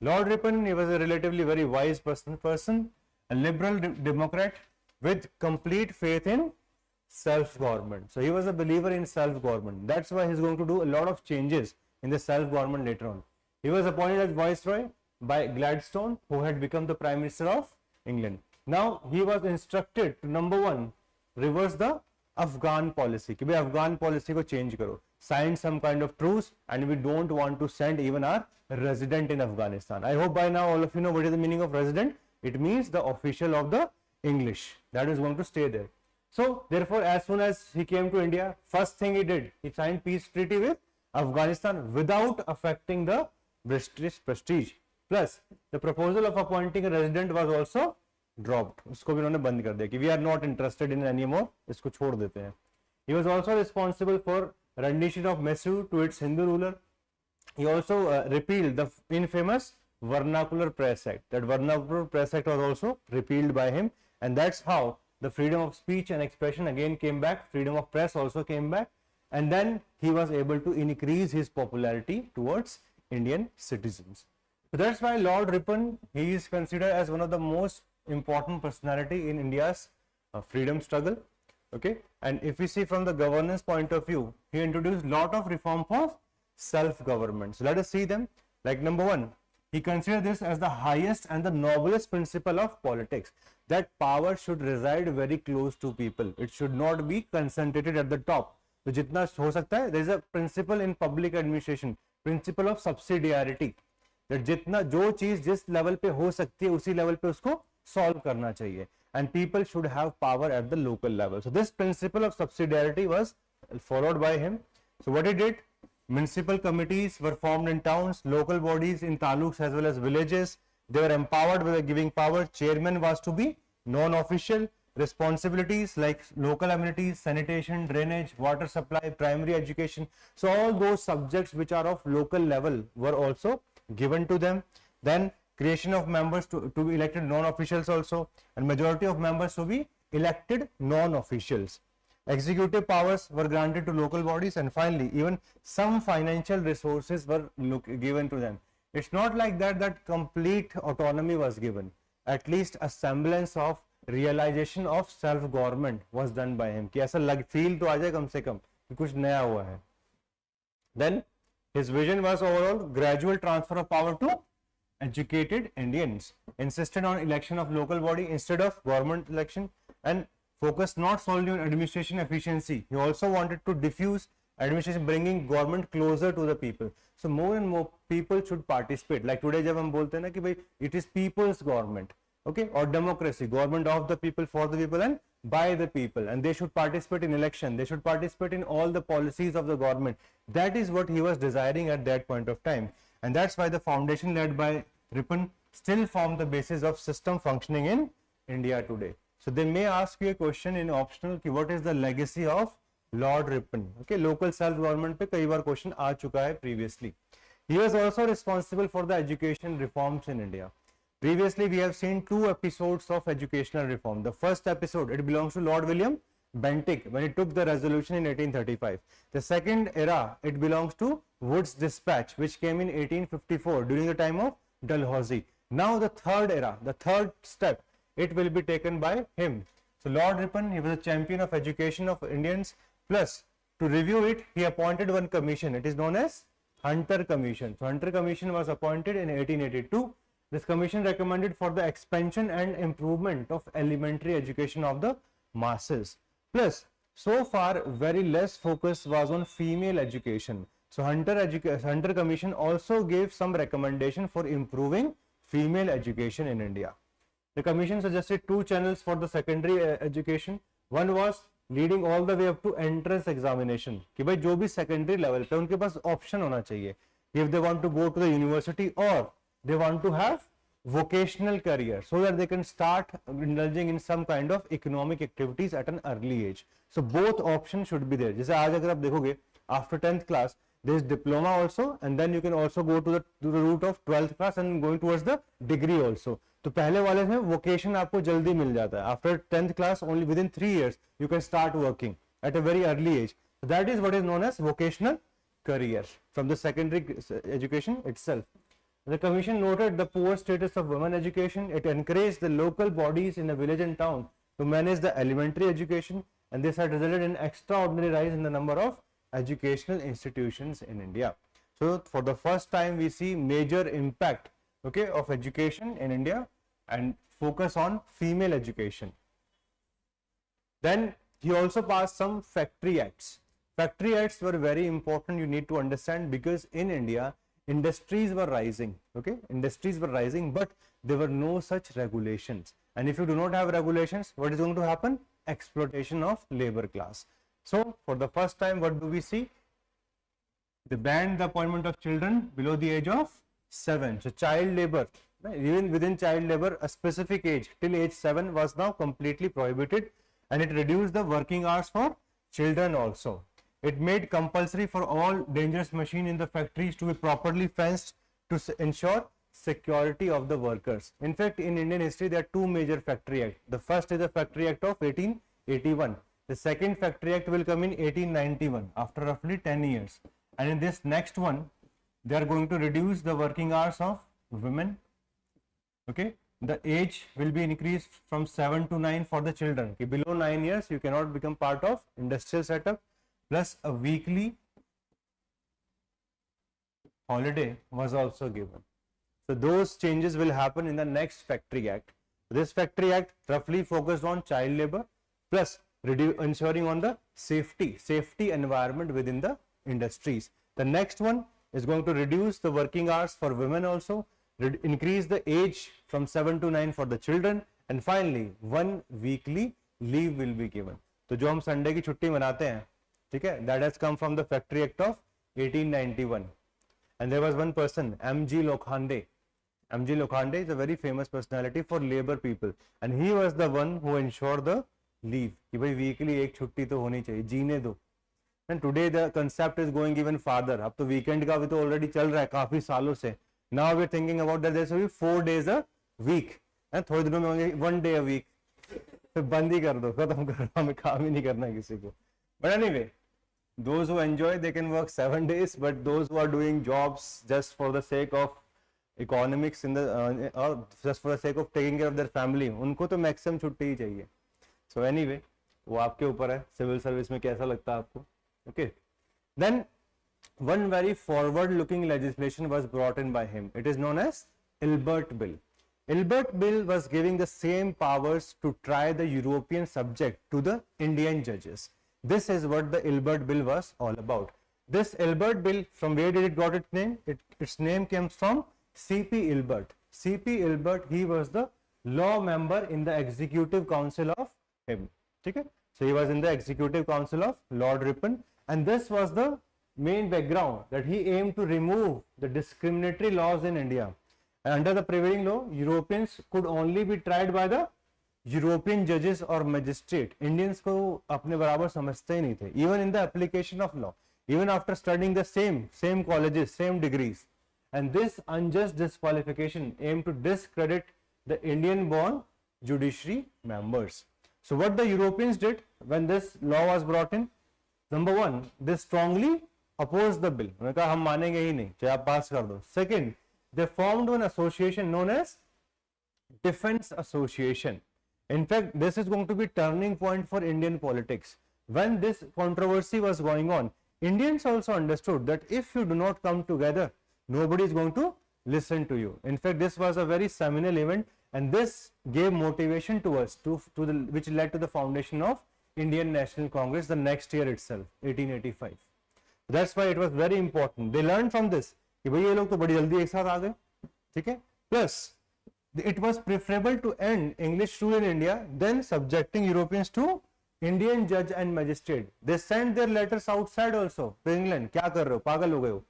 Lord Ripon, he was a relatively very wise person, a liberal democrat with complete faith in self-government. So he was a believer in self-government. That's why he's going to do a lot of changes in the self-government later on. He was appointed as viceroy by Gladstone, who had become the prime minister of England. Now he was instructed to, number one, reverse the Afghan policy. कि भाई Afghan policy को change करो. Sign some kind of truce, and we don't want to send even our resident in Afghanistan. I hope by now all of you know what is the meaning of resident. It means the official of the English that is going to stay there. So therefore, as soon as he came to India, first thing he did, he signed peace treaty with Afghanistan without affecting the British prestige. Plus, the proposal of appointing a resident was also dropped. उसको भी उन्होंने बंद कर दिया कि we are not interested in anymore. इसको छोड़ देते हैं. He was also responsible for rendition of Mysore to its Hindu ruler. He also repealed the infamous Vernacular Press Act. That Vernacular Press Act was also repealed by him, and that's how the freedom of speech and expression again came back. Freedom of press also came back, and then he was able to increase his popularity towards Indian citizens. So that's why Lord Ripon, he is considered as one of the most important personality in India's freedom struggle. Okay, and if we see from the governance point of view, he introduced lot of reform for self-government. So let us see them. Like number one, he considered this as the highest and the noblest principle of politics, that power should reside very close to people. It should not be concentrated at the top. तो जितना हो सकता है, there is a principle in public administration, principle of subsidiarity, that जितना जो चीज जिस level पे हो सकती है उसी लेवल पे उसको सॉल्व करना चाहिए, and people should have power at the local level. So this principle of subsidiarity was followed by him. So what he did, municipal committees were formed in towns, local bodies in taluks as well as villages. They were empowered with a giving power. Chairman was to be non-official. Responsibilities like local amenities, sanitation, drainage, water supply, primary education. So all those subjects which are of local level were also given to them. Then creation of members to be elected non-officials also, and majority of members to be elected non-officials. Executive powers were granted to local bodies, and finally even some financial resources were given to them. It's not like that complete autonomy was given. At least a semblance of realization of self-government was done by him, कि ऐसा लग feel तो आ जाए कम से कम कि कुछ नया हुआ है. Then his vision was overall gradual transfer of power to educated Indians, insisted on election of local body instead of government election, and focused not solely on administration efficiency. He also wanted to diffuse administration, bringing government closer to the people. So more and more people should participate. Like today जब हम बोलते हैं ना कि भाई it is people's government, okay, or democracy, government of the people, for the people and by the people, and they should participate in election, they should participate in all the policies of the government. That is what he was desiring at that point of time, and that's why the foundation led by Ripon still form the basis of system functioning in India today. So they may ask you a question in optional कि what is the legacy of Lord Ripon? Okay, local self-government पे कई बार question आ चुका है previously. He was also responsible for the education reforms in India. Previously, we have seen 2 episodes of educational reform. The first episode, it belongs to Lord William Bentinck when he took the resolution in 1835. The second era, it belongs to Wood's Dispatch, which came in 1854 during the time of Dalhousie. Now the third era, the third step, it will be taken by him. So Lord Ripon, he was a champion of education of Indians. Plus, to review it, he appointed one commission. It is known as Hunter Commission. So Hunter Commission was appointed in 1882. This commission recommended for the expansion and improvement of elementary education of the masses. Plus, so far very less focus was on female education. So Hunter Commission also gave some recommendation for improving female education in India. The commission suggested 2 channels for the secondary education. One was leading all the way up to entrance examination. कि भाई जो भी secondary level पे उनके पास option होना चाहिए. If they want to go to the university or they want to have vocational career, so that they can start indulging in some kind of economic activities at an early age. So both options should be there. जैसे आज अगर आप देखोगे after 10th class there is diploma also, and then you can also go to the route of 12th class and going towards the degree also. तो पहले वाले में vocation आपको जल्दी मिल जाता है. After 10th class, only within 3 years you can start working at a very early age. So that is what is known as vocational career from the secondary education itself. The commission noted the poor status of women education. It encouraged the local bodies in the village and town to manage the elementary education, and this had resulted in extraordinary rise in the number of educational institutions in India. So for the first time we see major impact, okay, of education in India and focus on female education. Then he also passed some factory acts. Factory acts were very important, you need to understand, because in India industries were rising, okay, industries were rising, but there were no such regulations, and if you do not have regulations, what is going to happen? Exploitation of labor class. So for the first time, what do we see? They banned the appointment of children below the age of 7. So child labor, right? Even within child labor, a specific age till age 7 was now completely prohibited, and it reduced the working hours for children also. It made compulsory for all dangerous machines in the factories to be properly fenced to ensure security of the workers. In fact, in Indian history, there are two major factory acts. The first is the Factory Act of 1881. The second Factory Act will come in 1891 after roughly 10 years. And in this next one, they are going to reduce the working hours of women. Okay, the age will be increased from 7 to 9 for the children. Okay, below 9 years, you cannot become part of industrial setup. Plus a weekly holiday was also given. So those changes will happen in the next Factory Act. This Factory Act roughly focused on child labor plus ensuring on the safety environment within the industries. The next one is going to reduce the working hours for women also, increase the age from 7 to 9 for the children, and finally 1 weekly leave will be given. तो जो हम Sunday की छुट्टी मनाते हैं, ठीक है, that has come from the Factory Act of 1891. And there was one person, M.G. Lokhande. M.G. Lokhande is a very famous personality for labor people, and he was the one who ensured the leave कि भाई weekly एक छुट्टी तो होनी चाहिए, जीने दो. And today the concept is going even farther. अब तो weekend का भी तो already चल रहा है काफी सालों से. Now we are thinking about that there should be 4 days a week. थोड़े दिनों में होंगे 1 day a week. फिर बंद ही कर दो, खत्म करो, हमें काम ही नहीं करना है किसी को. But anyway, those who enjoy, they can work 7 days, but those who are doing jobs just for the sake of economics in the or just for the sake of taking care of their family, उनको तो maximum छुट्टी ही चाहिए. So anyway, वो आपके ऊपर है, civil service में कैसा लगता है आपको. Okay, then one very forward looking legislation was brought in by him. It is known as Ilbert Bill. Ilbert Bill was giving the same powers to try the European subject to the Indian judges. This is what the Ilbert Bill was all about. This Ilbert Bill, from where did it got its name? Its name came from C.P. Ilbert. C.P. Ilbert, he was the law member in the Executive Council of him. Okay? So he was in the Executive Council of Lord Ripon, and this was the main background that he aimed to remove the discriminatory laws in India. And under the prevailing law, Europeans could only be tried by the European judges or magistrate. Indians को अपने बराबर समझते ही नहीं थे. Even in the application of law, even after studying the same colleges, same degrees, and this unjust disqualification aimed to discredit the Indian-born judiciary members. So what the Europeans did when this law was brought in? Number one, they strongly opposed the bill. उन्होंने कहा हम मानेंगे ही नहीं, चाहे आप पास कर दो. Second, they formed an association known as Defense Association. In fact, this is going to be turning point for Indian politics. When this controversy was going on, Indians also understood that if you do not come together, nobody is going to listen to you. In fact, this was a very seminal event, and this gave motivation to us, which led to the foundation of Indian National Congress the next year itself, 1885. That's why it was very important. They learned from this कि भाई ये लोग तो बड़ी जल्दी एक साथ आ गए, ठीक है. Plus, it was preferable to end English rule in India than subjecting Europeans to Indian judge and magistrate. They sent their letters outside also to England. क्या कर रहे हो, पागल हो गए हो,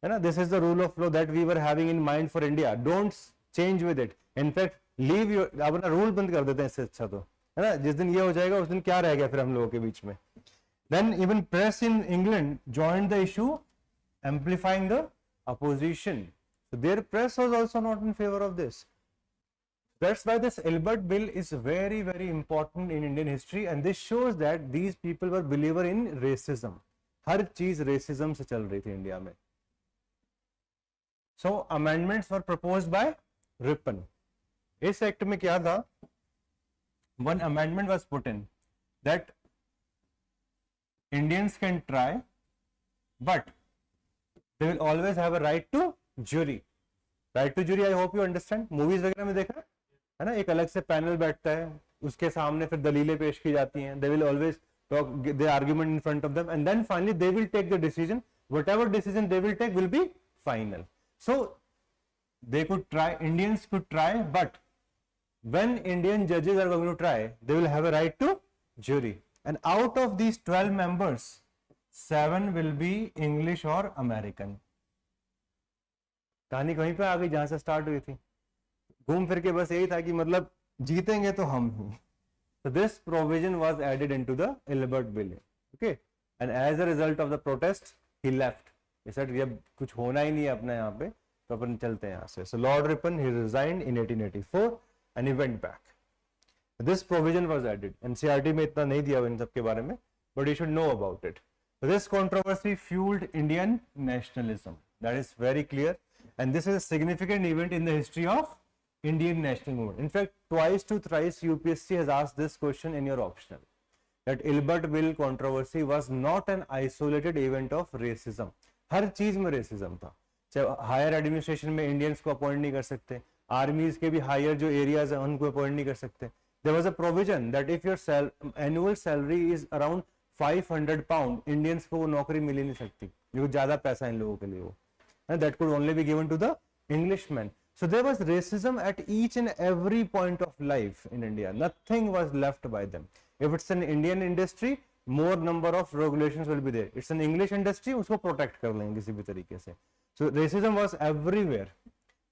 है ना. This is the rule of law that we were having in mind for India. Don't change with it. In fact, leave your अपना रूल बंद कर देते हैं इससे अच्छा तो, है ना. जिस दिन ये हो जाएगा उस दिन क्या रह गया फिर हम लोगों के बीच में. Then even press in England joined the issue, amplifying the opposition. So their press was also not in favor of this. That's why this Ilbert Bill is very, very important in Indian history, and this shows that these people were believer in racism. हर चीज racism से चल रही थी India में. So amendments were proposed by Ripon. इस act में क्या था? One amendment was put in that Indians can try, but they will always have a right to jury. Right to jury, I hope you understand. Movies वगैरह में देखा है ना, एक अलग से पैनल बैठता है, उसके सामने फिर दलीलें पेश की जाती हैं. They will always talk the argument in front of them, and then finally they will take the decision. Whatever decision they will take will be final. So they could try, Indians could try, but when Indian judges are going to try, they will have a right to jury. And out of these 12 members, 7 will be English or American. कहानी कहीं पे आ गई जहां से start हुई थी. घूम फिर के बस यही था कि मतलब जीतेंगे तो हम ही. So this provision was added into the Ilbert Bill. Okay, and as a result of the protest, he left. He said, "ये कुछ होना ही नहीं है अपने यहाँ पे, तो अपन चलते हैं यहाँ से." So Lord Ripon, he resigned in 1884 and he went back. This provision was added. NCERT में इतना नहीं दिया इन सब के बारे में, but you should know about it. So this controversy fueled Indian nationalism. That is very clear, and this is a significant event in the history of Indian national movement. In fact, twice to thrice UPSC has asked this question in your optional, that Ilbert Bill controversy was not an isolated event of racism. हर चीज में racism था. चाहे higher administration में Indians को appoint नहीं कर सकते, आर्मीज के भी हायर जो एरियाज है उनको अपॉइंट नहीं कर सकते. There was a provision that if your annual salary is around 500 pound, Indians को वो नौकरी मिल ही नहीं सकती, जो ज्यादा पैसा इन लोगों के लिए हो. And that could only be given to the Englishmen. So there was racism at each and every point of life in India. Nothing was left by them. If it's an Indian industry, more number of regulations will be there. It's an English industry, उसको protect कर लेंगे किसी भी तरीके से. So racism was everywhere.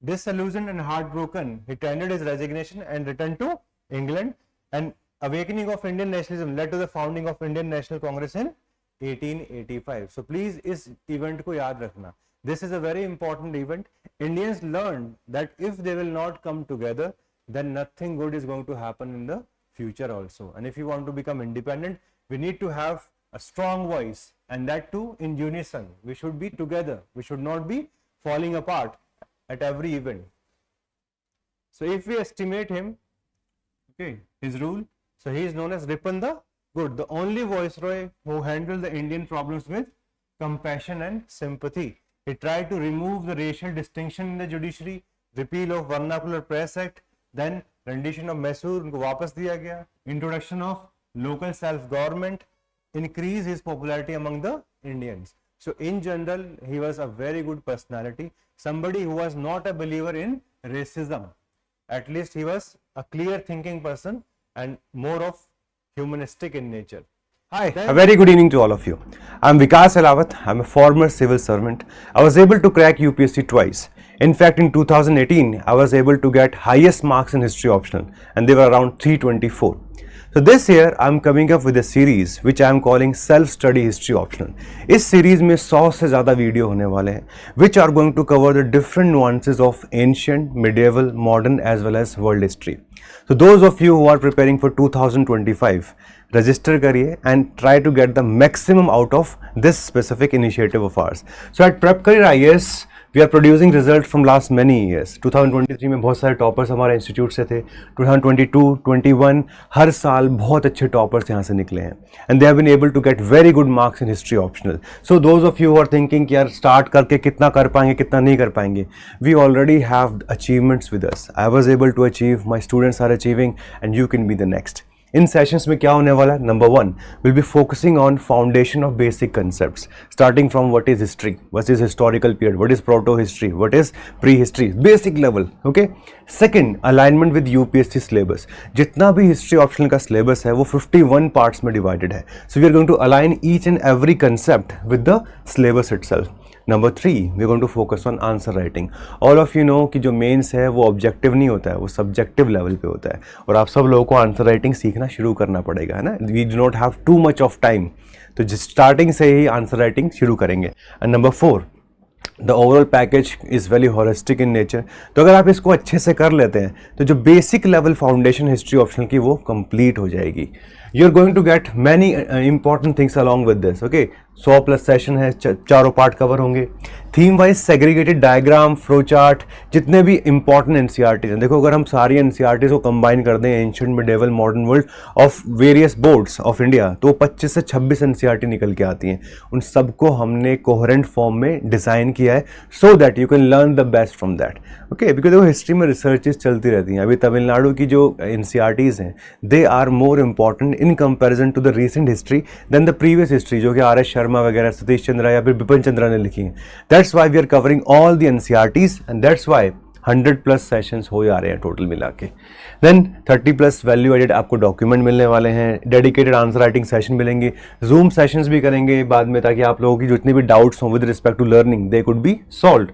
Disillusioned and heartbroken, he tendered his resignation and returned to England. And awakening of Indian nationalism led to the founding of Indian National Congress in 1885. So please इस event को याद रखना. This is a very important event. Indians learned that if they will not come together, then nothing good is going to happen in the future also. And if you want to become independent, we need to have a strong voice, and that too in unison. We should be together. We should not be falling apart at every event. So if we estimate him, okay, his rule, so he is known as Ripon the Good, the only viceroy who handled the Indian problems with compassion and sympathy. He tried to remove the racial distinction in the judiciary, repeal of Vernacular Press Act, then rendition of Mysore उनको वापस दिया गया, introduction of local self-government, increase his popularity among the Indians. So in general, he was a very good personality, somebody who was not a believer in racism. At least he was a clear thinking person and more of humanistic in nature. Hi, a very good evening to all of you. I'm Vikas Elawat. I'm a former civil servant. I was able to crack UPSC twice. In fact, in 2018, I was able to get highest marks in history optional, and they were around 324. So this year, I'm coming up with a series which I'm calling Self-Study History Optional. इस series में 100 से ज़्यादा video होने वाले हैं, which are going to cover the different nuances of ancient, medieval, modern as well as world history. So those of you who are preparing for 2025, register करिए and try to get the maximum out of this specific initiative of ours. So at Prep Career IAS, we are producing results from last many years. 2023 में बहुत सारे toppers हमारे institute से थे. 2022, 21 हर साल बहुत अच्छे टॉपर्स यहाँ से निकले हैं. And they have been able to get very good marks in history optional. So those of you who are thinking कि यार start करके कितना कर पाएंगे कितना नहीं कर पाएंगे, we already have achievements with us. I was able to achieve, my students are achieving, and you can be the next. In sessions में क्या होने वाला है? Number 1, will be focusing on foundation of basic concepts, starting from what is history, what is historical period, what is proto history, what is pre history, basic level. Okay. Second, alignment with UPSC syllabus. जितना भी history optional का syllabus है वो 51 parts में divided है. So we are going to align each and every concept with the syllabus itself. Number 3, we are going to focus on answer writing. All of you know कि जो mains है वो objective नहीं होता है, वो सब्जेक्टिव लेवल पे होता है, और आप सब लोगों को आंसर राइटिंग सीखना शुरू करना पड़ेगा, है ना. We do not have too much of time, तो स्टार्टिंग से ही आंसर राइटिंग शुरू करेंगे. And number 4, the overall package is very holistic in nature. तो अगर आप इसको अच्छे से कर लेते हैं तो जो basic level foundation history optional की वो कंप्लीट हो जाएगी. You are going to get many important things along with this. Okay. 100+ session है, चारों पार्ट कवर होंगे. Theme wise segregated diagram, flow chart, जितने भी इंपॉर्टेंट एनसीईआरटी हैं, देखो अगर हम सारी एनसीईआरटी को कंबाइन कर दें ancient, medieval, modern world of various boards of India, तो 25 से 26 एनसीईआरटी निकल के आती हैं। उन सबको हमने कोहेरेंट फॉर्म में डिज़ाइन किया है so that you can learn the best from that. Okay, because देखो हिस्ट्री में रिसर्चेस चलती रहती हैं। अभी तमिलनाडु की जो एनसीईआरटीज़ हैं they are more important in comparison to the recent history than the previous history, जो कि आर एस शर्मा वगैरह, सतीश चंद्रा या फिर बिपिन चंद्रा ने लिखी हैं। That's why we are covering all the NCERTs and that's why 100+ sessions हो जा रहे हैं टोटल मिला के। देन 30+ वैल्यू एडेड आपको डॉक्यूमेंट मिलने वाले हैं, डेडिकेटेड आंसर राइटिंग सेशन मिलेंगे, जूम सेशंस भी करेंगे बाद में, ताकि आप लोगों की जितनी भी डाउट्स हों with respect to learning they could be solved.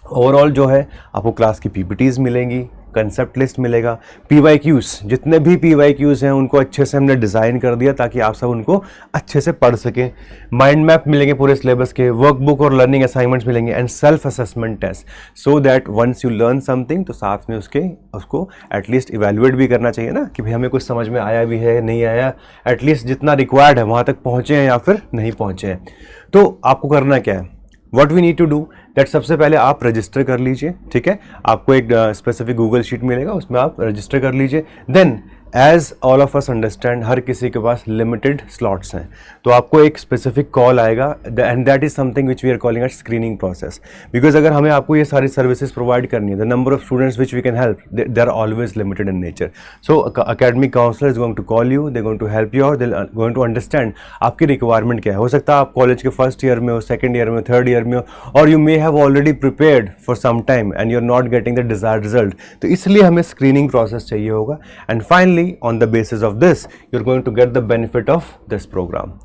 Overall जो है आपको क्लास की पीपीटीज मिलेंगी, कंसेप्ट लिस्ट मिलेगा, पीवाईक्यूज, जितने भी पीवाईक्यूज हैं उनको अच्छे से हमने डिज़ाइन कर दिया ताकि आप सब उनको अच्छे से पढ़ सकें। माइंड मैप मिलेंगे पूरे सिलेबस के, वर्कबुक और लर्निंग असाइनमेंट्स मिलेंगे and self assessment test, so that once you learn something तो साथ में उसको एटलीस्ट इवेल्युएट भी करना चाहिए ना कि भाई हमें कुछ समझ में आया भी है नहीं आया, एटलीस्ट जितना रिक्वायर्ड है वहाँ तक पहुँचे हैं या फिर नहीं पहुँचे हैं। तो आपको करना क्या है, What we need to do that सबसे पहले आप रजिस्टर कर लीजिए, ठीक है। आपको एक स्पेसिफिक गूगल शीट मिलेगा, उसमें आप रजिस्टर कर लीजिए। Then as all of us understand हर किसी के पास लिमिटेड स्लॉट्स हैं, तो आपको एक स्पेसिफिक कॉल आएगा and that is something which we are calling at screening process. Because अगर हमें आपको ये सारी सर्विसेज प्रोवाइड करनी है, the number of students which we can help they are always limited in nature. So academic counsellor is going to call you, they going to help you और दे going to understand आपकी requirement क्या है। हो सकता है आप college के first year में हो, सेकेंड ईयर में हो, थर्ड ईयर में हो, और you may have already prepared for some time and you are not getting the desired result, तो इसलिए हमें स्क्रीनिंग प्रोसेस चाहिए होगा। And finally on the basis of this you're going to get the benefit of this program.